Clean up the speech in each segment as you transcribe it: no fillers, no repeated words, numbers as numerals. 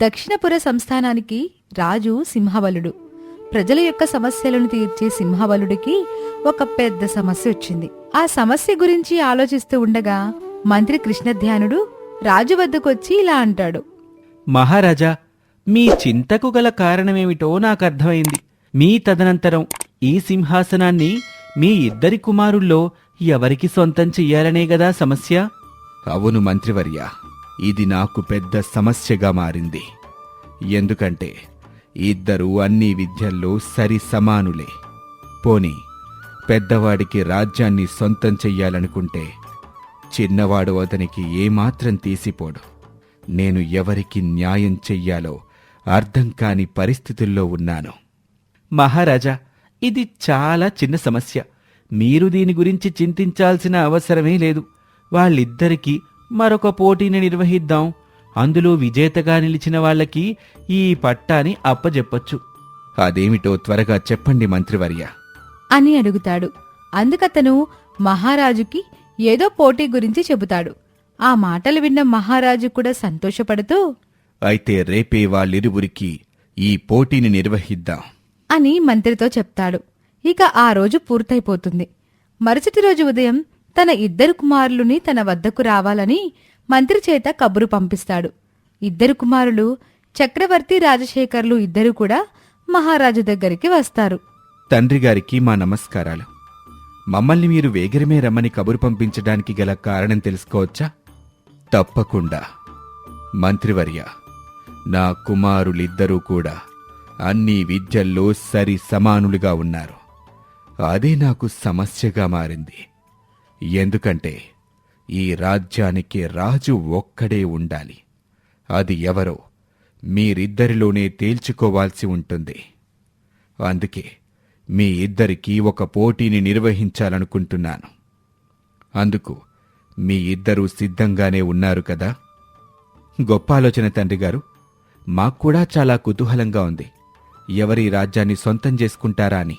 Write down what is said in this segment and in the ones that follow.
దక్షిణపుర సంస్థానానికి రాజు సింహబలుడు. ప్రజల యొక్క సమస్యలను తీర్చే సింహబలుడికి ఒక పెద్ద సమస్య వచ్చింది. ఆ సమస్య గురించి ఆలోచిస్తూ ఉండగా మంత్రి కృష్ణధ్యానుడు రాజు వద్దకొచ్చి ఇలా అంటాడు. మహారాజా, మీ చింతకు గల కారణమేమిటో నాకర్థమైంది. మీ తదనంతరం ఈ సింహాసనాన్ని మీ ఇద్దరి కుమారుల్లో ఎవరికి సొంతం చెయ్యాలనే గదా సమస్య? అవును మంత్రివర్య, ఇది నాకు పెద్ద సమస్యగా మారింది. ఎందుకంటే ఇద్దరూ అన్ని విద్యల్లో సరి సమానులే. పోనీ పెద్దవాడికి రాజ్యాన్ని సొంతం చెయ్యాలనుకుంటే చిన్నవాడు అతనికి ఏమాత్రం తీసిపోడు. నేను ఎవరికి న్యాయం చెయ్యాలో అర్థం కాని పరిస్థితుల్లో ఉన్నాను. మహారాజా, ఇది చాలా చిన్న సమస్య. మీరు దీని గురించి చింతించాల్సిన అవసరమే లేదు. వాళ్ళిద్దరికీ మరొక పోటీని నిర్వహిద్దాం. అందులో విజేతగా నిలిచిన వాళ్ళకి ఈ పట్టాని అప్పజెప్పొచ్చు. అదేమిటో త్వరగా చెప్పండి మంత్రివర్య అని అడుగుతాడు. అందుకతను మహారాజుకి ఏదో పోటీ గురించి చెబుతాడు. ఆ మాటలు విన్న మహారాజు కూడా సంతోషపడుతూ, అయితే రేపే వాళ్ళిరువురికి ఈ పోటీని నిర్వహిద్దాం అని మంత్రితో చెప్తాడు. ఇక ఆ రోజు పూర్తయిపోతుంది. మరుసటి రోజు ఉదయం తన ఇద్దరు కుమారులని తన వద్దకు రావాలని మంత్రి చేత కబురు పంపిస్తాడు. ఇద్దరు కుమారులు చక్రవర్తి రాజశేఖర్లు ఇద్దరూ కూడా మహారాజు దగ్గరికి వస్తారు. తండ్రిగారికి మా నమస్కారాలు. మమ్మల్ని మీరు వేగిరమే రమ్మని కబురు పంపించడానికి గల కారణం తెలుసుకోవచ్చా? తప్పకుండా మంత్రివర్య, నా కుమారులిద్దరూ కూడా అన్ని విద్యల్లో సరి సమానులుగా ఉన్నారు. అదే నాకు సమస్యగా మారింది. ఎందుకంటే ఈ రాజ్యానికి రాజు ఒక్కడే ఉండాలి. అది ఎవరో మీరిద్దరిలోనే తేల్చుకోవాల్సి ఉంటుంది. అందుకే మీ ఇద్దరికీ ఒక పోటీని నిర్వహించాలనుకుంటున్నాను. అందుకు మీ ఇద్దరూ సిద్ధంగానే ఉన్నారు కదా? గొప్ప ఆలోచన తండ్రిగారు. మాక్కూడా చాలా కుతూహలంగా ఉంది. ఎవరి రాజ్యాన్ని సొంతం చేసుకుంటారా అని.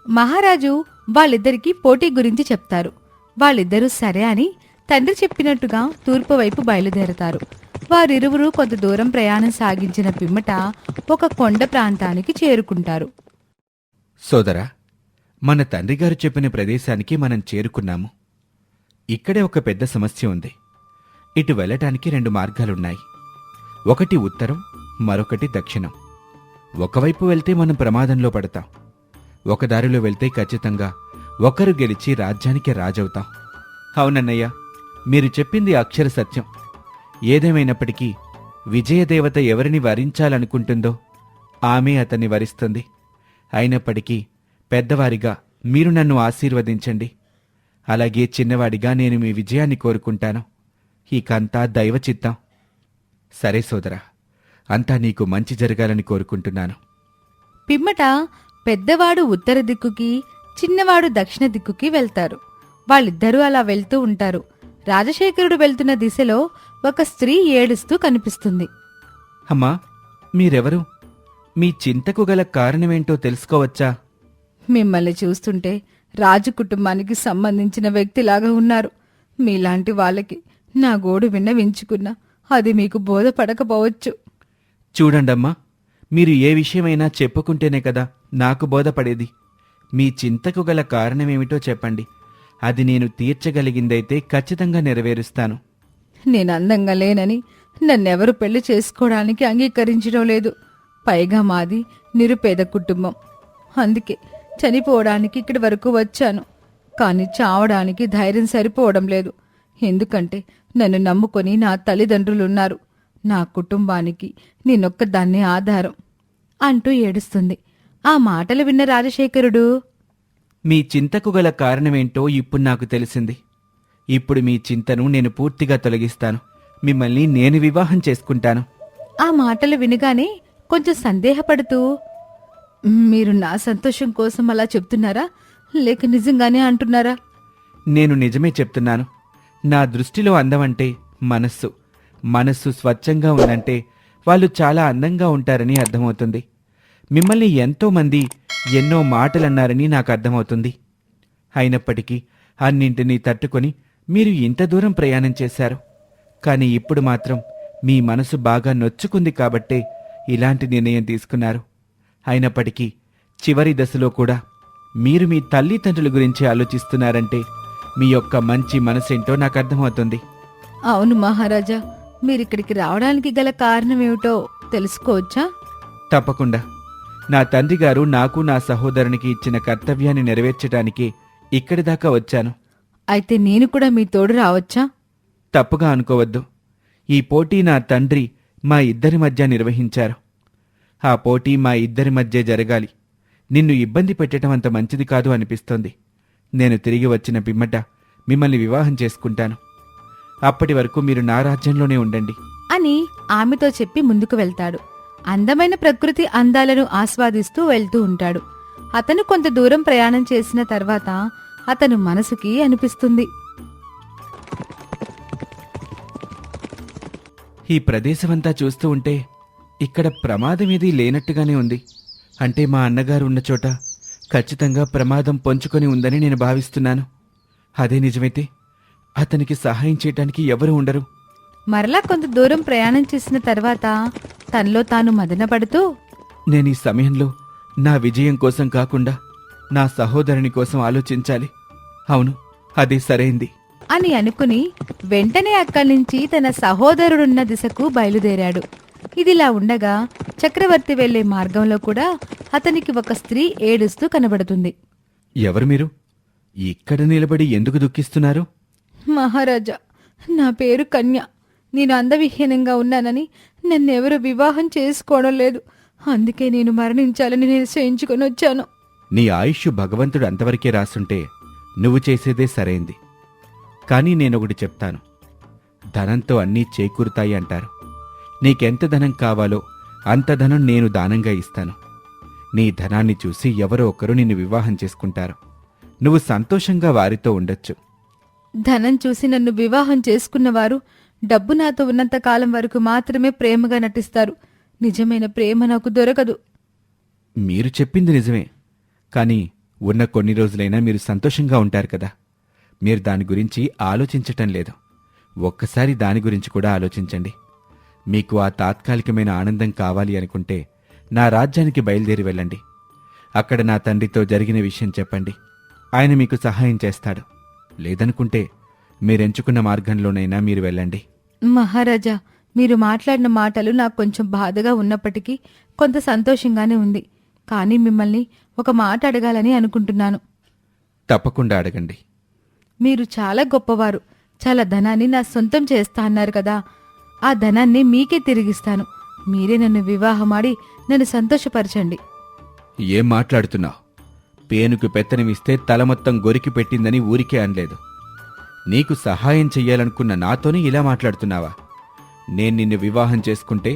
మహారాజు వాళ్ళిద్దరికీ పోటీ గురించి చెప్తారు. వాళ్ళిద్దరూ సరే అని తండ్రి చెప్పినట్టుగా తూర్పు వైపు బయలుదేరతారు. వారిరువురు కొంత దూరం ప్రయాణం సాగించిన పిమ్మట ఒక కొండ ప్రాంతానికి చేరుకుంటారు. సోదరా, మన తండ్రిగారు చెప్పిన ప్రదేశానికి మనం చేరుకున్నాము. ఇక్కడే ఒక పెద్ద సమస్య ఉంది. ఇటు వెళ్ళటానికి 2 మార్గాలున్నాయి. ఒకటి ఉత్తరం, మరొకటి దక్షిణం. ఒకవైపు వెళ్తే మనం ప్రమాదంలో పడతాం. ఒక దారిలో వెళ్తే ఖచ్చితంగా ఒకరు గెలిచి రాజ్యానికి రాజవుతాం. అవునన్నయ్య, మీరు చెప్పింది అక్షర సత్యం. ఏదేమైనప్పటికీ విజయదేవత ఎవరిని వరించాలనుకుంటుందో ఆమె అతన్ని వరిస్తుంది. అయినప్పటికీ పెద్దవారిగా మీరు నన్ను ఆశీర్వదించండి. అలాగే చిన్నవాడిగా నేను మీ విజయాన్ని కోరుకుంటాను. ఇకంతా దైవచిత్తం. సరే సోదరా, అంతా నీకు మంచి జరగాలని కోరుకుంటున్నాను. పిమ్మట పెద్దవాడు ఉత్తర దిక్కుకి, చిన్నవాడు దక్షిణ దిక్కుకి వెళ్తారు. వాళ్ళిద్దరూ అలా వెళ్తూ ఉంటారు. రాజశేఖరుడు వెళ్తున్న దిశలో ఒక స్త్రీ ఏడుస్తూ కనిపిస్తుంది. అమ్మా, మీరెవరు? మీ చింతకు గల కారణమేంటో తెలుసుకోవచ్చా? మిమ్మల్ని చూస్తుంటే రాజు కుటుంబానికి సంబంధించిన వ్యక్తిలాగా ఉన్నారు. మీలాంటి వాళ్ళకి నా గోడు విన్నవించుకున్నా అది మీకు బోధపడకపోవచ్చు. చూడండమ్మా, మీరు ఏ విషయమైనా చెప్పుకుంటేనే కదా నాకు బోధపడేది. మీ చింతకు గల కారణమేమిటో చెప్పండి. అది నేను తీర్చగలిగిందైతే ఖచ్చితంగా నెరవేరుస్తాను. నేను అందంగా లేనని నన్నెవరు పెళ్లి చేసుకోవడానికి అంగీకరించడం లేదు. పైగా మాది నిరుపేద కుటుంబం. అందుకే చనిపోవడానికి ఇక్కడి వరకు వచ్చాను. కానీ చావడానికి ధైర్యం సరిపోవడం లేదు. ఎందుకంటే నన్ను నమ్ముకొని నా తల్లిదండ్రులున్నారు. నా కుటుంబానికి నేనొక్కదాన్నే ఆధారం అంటూ ఏడుస్తుంది. ఆ మాటలు విన్న రాజశేఖరుడు, మీ చింతకు గల కారణమేంటో ఇప్పుడు నాకు తెలిసింది. ఇప్పుడు మీ చింతను నేను పూర్తిగా తొలగిస్తాను. మిమ్మల్ని నేను వివాహం చేసుకుంటాను. ఆ మాటలు వినగానే కొంచెం సందేహపడుతూ, మీరు నా సంతోషం కోసం అలా చెప్తున్నారా, లేక నిజంగానే అంటున్నారా? నేను నిజమే చెప్తున్నాను. నా దృష్టిలో అందమంటే మనస్సు. మనస్సు స్వచ్ఛంగా ఉందంటే వాళ్ళు చాలా అందంగా ఉంటారని అర్థమవుతుంది. మిమ్మల్ని ఎంతోమంది ఎన్నో మాటలన్నారని నాకు అర్థమవుతుంది. అయినప్పటికీ అన్నింటినీ తట్టుకొని మీరు ఇంత దూరం ప్రయాణం చేశారు. కానీ ఇప్పుడు మాత్రం మీ మనసు బాగా నొచ్చుకుంది కాబట్టే ఇలాంటి నిర్ణయం తీసుకున్నారు. అయినప్పటికీ చివరి దశలో కూడా మీరు మీ తల్లిదండ్రుల గురించి ఆలోచిస్తున్నారంటే మీ యొక్క మంచి మనసేంటో నాకు అర్థమవుతుంది. అవును మహారాజా, మీరిక్కడికి రావడానికి గల కారణమేమిటో తెలుసుకోవచ్చా? తప్పకుండా. నా తండ్రి గారు నాకు నా సహోదరునికి ఇచ్చిన కర్తవ్యాన్ని నెరవేర్చడానికి ఇక్కడి దాకా వచ్చాను. అయితే నేను కూడా మీ తోడు రావచ్చా? తప్పుగా అనుకోవద్దు. ఈ పోటీ నా తండ్రి మా ఇద్దరి మధ్య నిర్వహించారు. ఆ పోటీ మా ఇద్దరి మధ్య జరగాలి. నిన్ను ఇబ్బంది పెట్టడం అంత మంచిది కాదు అనిపిస్తోంది. నేను తిరిగి వచ్చిన పిమ్మట మిమ్మల్ని వివాహం చేసుకుంటాను. అప్పటి వరకు మీరు నా రాజ్యంలోనే ఉండండి అని ఆమెతో చెప్పి ముందుకు వెళ్తాడు. అందమైన ప్రకృతి అందాలను ఆస్వాదిస్తూ వెళ్తూ ఉంటాడు. అతను కొంత దూరం ప్రయాణం చేసిన తర్వాత అతను మనసుకి అనిపిస్తుంది, ఈ ప్రదేశమంతా చూస్తూ ఉంటే ఇక్కడ ప్రమాదమేదీ లేనట్టుగానే ఉంది. అంటే మా అన్నగారు ఉన్న చోట ఖచ్చితంగా ప్రమాదం పొంచుకొని ఉందని నేను భావిస్తున్నాను. అదే నిజమైతే అతనికి సహాయం చేయటానికి ఎవరు ఉండరు. మరలా కొంత దూరం ప్రయాణం చేసిన తర్వాత తనలో తాను మదనపడుతూ, నేను ఈ సమయంలో నా విజయం కోసం కాకుండా నా సహోదరుని కోసం ఆలోచించాలి. అవును, అదే సరైంది అని అనుకుని వెంటనే అక్కడి నుంచి తన సహోదరుడున్న దిశకు బయలుదేరాడు. ఇదిలా ఉండగా చక్రవర్తి వెళ్లే మార్గంలో కూడా అతనికి ఒక స్త్రీ ఏడుస్తూ కనబడుతుంది. ఎవరు మీరు? ఇక్కడ నిలబడి ఎందుకు దుఃఖిస్తున్నారు? మహారాజా, నా పేరు కన్య. నేను అందవిహీనంగా ఉన్నానని నన్నెవరు వివాహం చేసుకోవడం లేదు. అందుకే నేను మరణించాలని నిశ్చయించుకొని వచ్చాను. నీ ఆయుష్ భగవంతుడు అంతవరకే రాసుంటే నువ్వు చేసేదే సరైంది. కానీ నేనొకటి చెప్తాను, ధనంతో అన్నీ చేకూరుతాయి అంటారు. నీకెంత ధనం కావాలో అంత ధనం నేను దానంగా ఇస్తాను. నీ ధనాన్ని చూసి ఎవరో ఒకరు నిన్ను వివాహం చేసుకుంటారు. నువ్వు సంతోషంగా వారితో ఉండొచ్చు. ధనం చూసి నన్ను వివాహం చేసుకున్నవారు డబ్బు నాతో ఉన్నంత కాలం వరకు మాత్రమే ప్రేమగా నటిస్తారు. నిజమైన ప్రేమ నాకు దొరకదు. మీరు చెప్పింది నిజమే. కానీ ఉన్న కొన్ని రోజులైనా మీరు సంతోషంగా ఉంటారు కదా. మీరు దాని గురించి ఆలోచించటం లేదు. ఒక్కసారి దాని గురించి కూడా ఆలోచించండి. మీకు ఆ తాత్కాలికమైన ఆనందం కావాలి అనుకుంటే నా రాజ్యానికి బయలుదేరి వెళ్ళండి. అక్కడ నా తండ్రితో జరిగిన విషయం చెప్పండి. ఆయన మీకు సహాయం చేస్తాడు. లేదనుకుంటే మీరెంచుకున్న మార్గంలోనైనా మీరు వెళ్ళండి. మహారాజా, మీరు మాట్లాడిన మాటలు నాకు కొంచెం బాధగా ఉన్నప్పటికీ కొంత సంతోషంగానే ఉంది. కానీ మిమ్మల్ని ఒక మాట అడగాలని అనుకుంటున్నాను. తప్పకుండా అడగండి. మీరు చాలా గొప్పవారు. చాలా ధనాన్ని నా సొంతం చేస్తా అన్నారు కదా. ఆ ధనాన్ని మీకే తిరిగిస్తాను. మీరే నన్ను వివాహమాడి నన్ను సంతోషపరచండి. ఏం మాట్లాడుతున్నావు? పేనుకు పెత్తనమిస్తే తల మొత్తం గొరికి పెట్టిందని ఊరికే అనలేదు. నీకు సహాయం చెయ్యాలనుకున్న నాతోనే ఇలా మాట్లాడుతున్నావా? నేను నిన్ను వివాహం చేసుకుంటే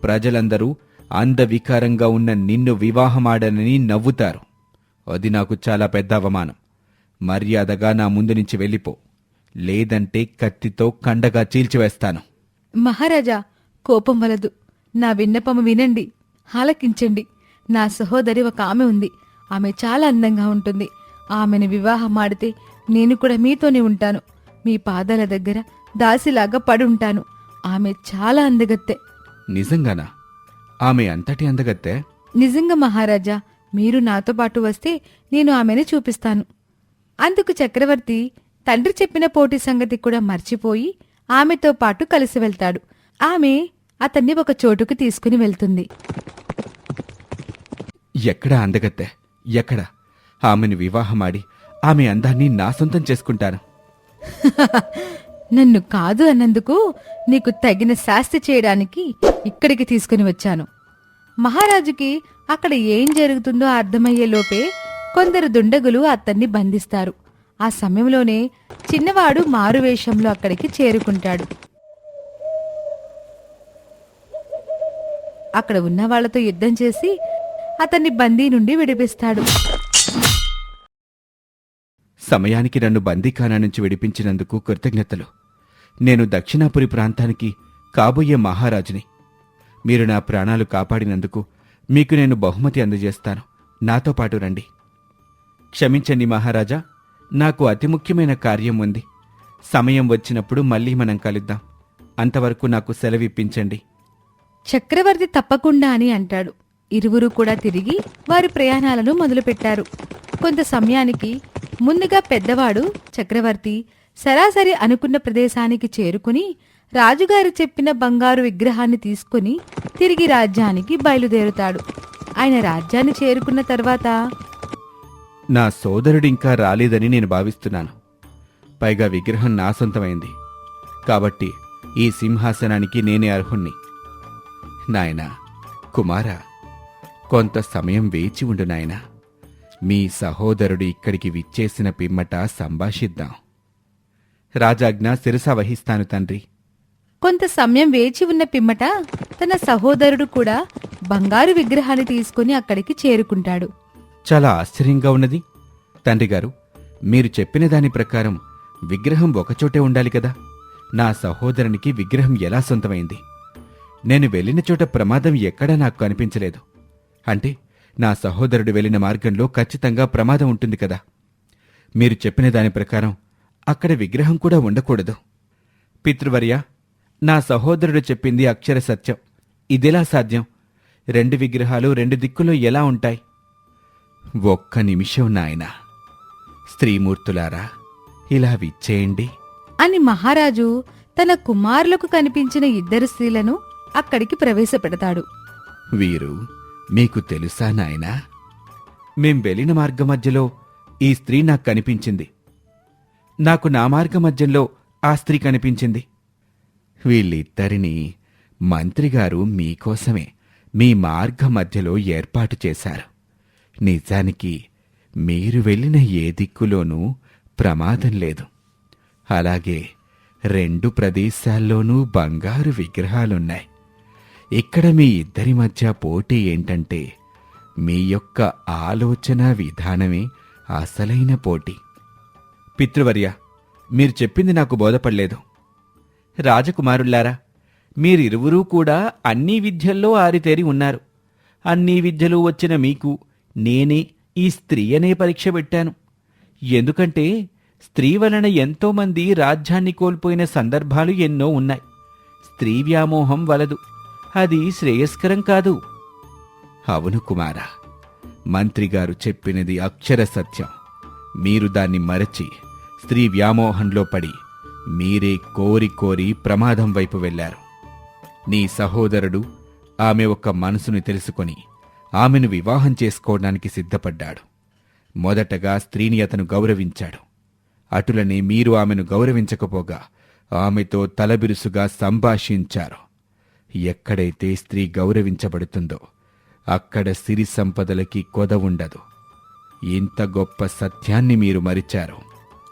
ప్రజలందరూ అందవికారంగా ఉన్న నిన్ను వివాహమాడనని నవ్వుతారు. అది నాకు చాలా పెద్ద అవమానం. మర్యాదగా నా ముందు నుంచి వెళ్ళిపో, లేదంటే కత్తితో కండగా చీల్చివేస్తాను. మహారాజా, కోపం వలదు. నా విన్నపము వినండి, ఆలకించండి. నా సహోదరి ఒక ఆమె ఉంది. ఆమె చాలా అందంగా ఉంటుంది. ఆమెను వివాహమాడితే నేను కూడా మీతోనే ఉంటాను. మీ పాదాల దగ్గర దాసిలాగా పడుంటాను. ఆమె చాలా అందగత్తె. నిజంగానా? ఆమె అంతటి అందగత్తే? నిజంగా మహారాజా, మీరు నాతో పాటు వస్తే నేను ఆమెను చూపిస్తాను. అందుకు చక్రవర్తి తండ్రి చెప్పిన పోటీ సంగతి కూడా మర్చిపోయి ఆమెతో పాటు కలిసి వెళ్తాడు. ఆమె అతన్ని ఒక చోటుకు తీసుకుని వెళ్తుంది. ఎక్కడా అందగత్తె? ఎక్కడ? ఆమెను వివాహమాడి ఆమె అందాన్ని నా సొంతం చేసుకుంటాను. నన్ను కాదు అన్నందుకు నీకు తగిన శాస్తి చేయడానికి ఇక్కడికి తీసుకుని వచ్చాను. మహారాజుకి అక్కడ ఏం జరుగుతుందో అర్థమయ్యేలోపే కొందరు దుండగులు అతన్ని బంధిస్తారు. ఆ సమయంలోనే చిన్నవాడు మారువేషంలో అక్కడికి చేరుకుంటాడు. అక్కడ ఉన్న వాళ్లతో యుద్ధం చేసి అతన్ని బందీ నుండి విడిపిస్తాడు. సమయానికి నన్ను బందీఖానా నుంచి విడిపించినందుకు కృతజ్ఞతలు. నేను దక్షిణాపురి ప్రాంతానికి కాబోయే మహారాజుని. మీరు నా ప్రాణాలు కాపాడినందుకు మీకు నేను బహుమతి అందజేస్తాను. నాతో పాటు రండి. క్షమించండి మహారాజా, నాకు అతి ముఖ్యమైన కార్యం ఉంది. సమయం వచ్చినప్పుడు మళ్ళీ మనం కలుద్దాం. అంతవరకు నాకు సెలవిప్పించండి. చక్రవర్తి తప్పకుండా అని అంటాడు. ఇరువురు కూడా తిరిగి వారి ప్రయాణాలను మొదలుపెట్టారు. కొంత సమయానికి ముందుగా పెద్దవాడు చక్రవర్తి సరాసరి అనుకున్న ప్రదేశానికి చేరుకుని రాజుగారు చెప్పిన బంగారు విగ్రహాన్ని తీసుకుని తిరిగి రాజ్యానికి బయలుదేరుతాడు. ఆయన రాజ్యాన్ని చేరుకున్న తర్వాత నా సోదరుడింకా రాలేదని నేను భావిస్తున్నాను. పైగా విగ్రహం నా సొంతమైంది కాబట్టి ఈ సింహాసనానికి నేనే అర్హుణ్ణి. నాయనా, కుమారా, కొంత సమయం వేచి ఉండు నాయనా. మీ సహోదరుడు ఇక్కడికి విచ్చేసిన పిమ్మట సంభాషిద్దాం. రాజాజ్ఞ శిరస వహిస్తాను తండ్రి. కొంత సమయం వేచి ఉన్న పిమ్మట తన సహోదరుడు కూడా బంగారు విగ్రహాన్ని తీసుకుని అక్కడికి చేరుకుంటాడు. చాలా ఆశ్చర్యంగా ఉన్నది. తండ్రిగారు, మీరు చెప్పిన దాని ప్రకారం విగ్రహం ఒకచోటే ఉండాలి కదా. నా సహోదరునికి విగ్రహం ఎలా సొంతమైంది? నేను వెళ్ళిన చోట ప్రమాదం ఎక్కడా నాకు కనిపించలేదు. అంటే నా సహోదరుడు వెళ్ళిన మార్గంలో ఖచ్చితంగా ప్రమాదం ఉంటుంది కదా. మీరు చెప్పిన దాని ప్రకారం అక్కడ విగ్రహం కూడా ఉండకూడదు. పితృవర్య, నా సహోదరుడు చెప్పింది అక్షర సత్యం. ఇదెలా సాధ్యం? 2 విగ్రహాలు 2 దిక్కులో ఎలా ఉంటాయి? ఒక్క నిమిషం నాయనా. స్త్రీమూర్తులారా, ఇలా విచ్చేయండి అని మహారాజు తన కుమారులకు కనిపించిన 2 స్త్రీలను అక్కడికి ప్రవేశపెడతాడు. వీరు మీకు తెలుసా నాయనా? మేం వెళ్ళిన మార్గమధ్యలో ఈ స్త్రీ నాకు కనిపించింది. నాకు నా మార్గమధ్యంలో ఆ స్త్రీ కనిపించింది. వీళ్ళిద్దరినీ మంత్రిగారు మీకోసమే మీ మార్గ మధ్యలో ఏర్పాటు చేశారు. నిజానికి మీరు వెళ్ళిన ఏ దిక్కులోనూ ప్రమాదం లేదు. అలాగే 2 ప్రదేశాల్లోనూ బంగారు విగ్రహాలున్నాయి. ఇక్కడ మీ ఇద్దరి మధ్య పోటీ ఏంటంటే మీ యొక్క ఆలోచన విధానమే అసలైన పోటీ. పితృవర్య, మీరు చెప్పింది నాకు బోధపడలేదు. రాజకుమారులారా, మీరిరువురూ కూడా అన్ని విద్యల్లో ఆరితేరి ఉన్నారు. అన్ని విద్యలు వచ్చిన మీకు నేనే ఈ స్త్రీ అనే పరీక్ష పెట్టాను. ఎందుకంటే స్త్రీ వలన ఎంతోమంది రాజ్యాన్ని కోల్పోయిన సందర్భాలు ఎన్నో ఉన్నాయి. స్త్రీ వ్యామోహం వలదు, అది శ్రేయస్కరం కాదు. అవును కుమారా, మంత్రిగారు చెప్పినది అక్షర సత్యం. మీరు దాన్ని మరచి స్త్రీ వ్యామోహంలో పడి మీరే కోరి కోరి ప్రమాదం వైపు వెళ్లారు. నీ సహోదరుడు ఆమె ఒక్క మనసును తెలుసుకొని ఆమెను వివాహం చేసుకోవడానికి సిద్ధపడ్డాడు. మొదటగా స్త్రీని అతను గౌరవించాడు. అటులనే మీరు ఆమెను గౌరవించకపోగా ఆమెతో తలబిరుసుగా సంభాషించారు. ఎక్కడైతే స్త్రీ గౌరవించబడుతుందో అక్కడ సిరి సంపదలకి కొద ఉండదు. ఇంత గొప్ప సత్యాన్ని మీరు మరిచారు.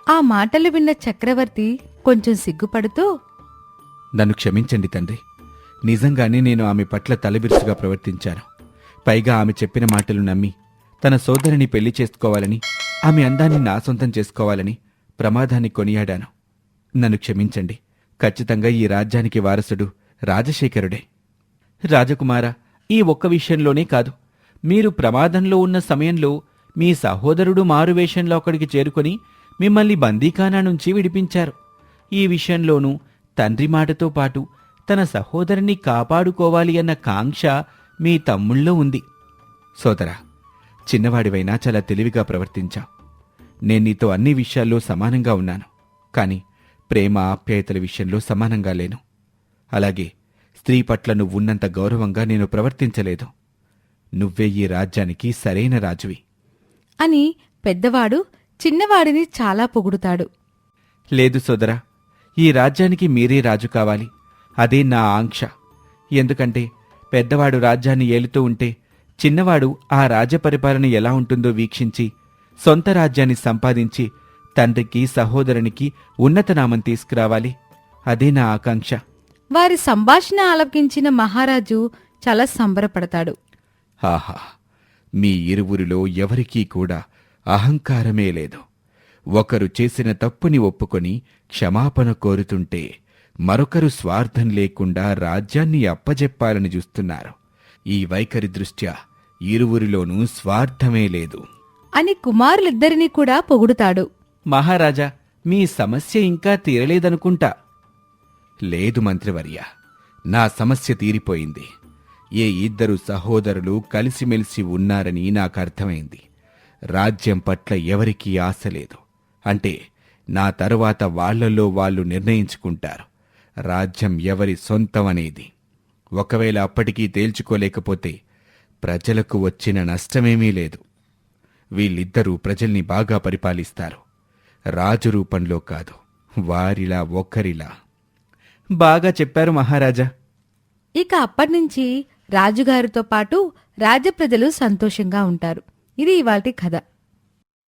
ఆ మాటలు విన్న చక్రవర్తి కొంచెం సిగ్గుపడుతూ, నన్ను క్షమించండి తండ్రి. నిజంగానే నేను ఆమె పట్ల తలబిరుసుగా ప్రవర్తించాను. పైగా ఆమె చెప్పిన మాటలు నమ్మి తన సోదరిని పెళ్లి చేసుకోవాలని, ఆమె అందాన్ని నా సొంతం చేసుకోవాలని ప్రమాదాన్ని కొనియాడాను. నన్ను క్షమించండి. ఖచ్చితంగా ఈ రాజ్యానికి వారసుడు రాజశేఖరుడే. రాజకుమార, ఈ ఒక్క విషయంలోనే కాదు, మీరు ప్రమాదంలో ఉన్న సమయంలో మీ సహోదరుడు మారువేషంలో అక్కడికి చేరుకొని మిమ్మల్ని బందీఖానా నుంచి విడిపించారు. ఈ విషయంలోనూ తండ్రి మాటతో పాటు తన సహోదరుని కాపాడుకోవాలి అన్న కాంక్ష మీ తమ్ముళ్ళో ఉంది. సోదరా, చిన్నవాడివైనా చాలా తెలివిగా ప్రవర్తించావు. నేను నీతో అన్ని విషయాల్లో సమానంగా ఉన్నాను. కాని ప్రేమ ఆప్యాయతల విషయంలో సమానంగా లేను. అలాగే స్త్రీ పట్ల నువ్వున్నంత గౌరవంగా నేను ప్రవర్తించలేదు. నువ్వే ఈ రాజ్యానికి సరైన రాజువి అని పెద్దవాడు చిన్నవాడిని చాలా పొగుడుతాడు. లేదు సోదరా, ఈ రాజ్యానికి మీరే రాజు కావాలి. అదే నా ఆంక్ష. ఎందుకంటే పెద్దవాడు రాజ్యాన్ని ఏలుతూ ఉంటే చిన్నవాడు ఆ రాజ్య పరిపాలన ఎలా ఉంటుందో వీక్షించి సొంత రాజ్యాన్ని సంపాదించి తండ్రికి సహోదరునికి ఉన్నతనామం తీసుకురావాలి. అదే నా ఆకాంక్ష. వారి సంభాషణ ఆలకించిన మహారాజు చాలా సంబరపడతాడు. ఆహా, మీ ఇరువురిలో ఎవరికీ కూడా అహంకారమే లేదు. ఒకరు చేసిన తప్పుని ఒప్పుకొని క్షమాపణ కోరుతుంటే మరొకరు స్వార్థం లేకుండా రాజ్యాన్ని అప్పజెప్పాలని చూస్తున్నారు. ఈ వైఖరి దృష్ట్యా ఇరువురిలోనూ స్వార్థమే లేదు అని కుమారులిద్దరినీ కూడా పొగుడుతాడు. మహారాజా, మీ సమస్య ఇంకా తీరలేదనుకుంటా. లేదు మంత్రివర్య, నా సమస్య తీరిపోయింది. ఏ ఇద్దరు సహోదరులు కలిసిమెలిసి ఉన్నారని నాకు అర్థమైంది. రాజ్యం పట్ల ఎవరికీ ఆశ లేదు. అంటే నా తరువాత వాళ్లలో వాళ్ళు నిర్ణయించుకుంటారు రాజ్యం ఎవరి సొంతం అనేది. ఒకవేళ అప్పటికీ తేల్చుకోలేకపోతే ప్రజలకు వచ్చిన నష్టమేమీ లేదు. వీళ్ళిద్దరూ ప్రజల్ని బాగా పరిపాలిస్తారు. రాజు రూపంలో కాదు, వారిలా ఒక్కరిలా. బాగా చెప్పారు మహారాజా. ఇక అప్పటినుంచి రాజుగారితో పాటు రాజ్య ప్రజలు సంతోషంగా ఉంటారు. ఇది ఇవాల్టి కథ.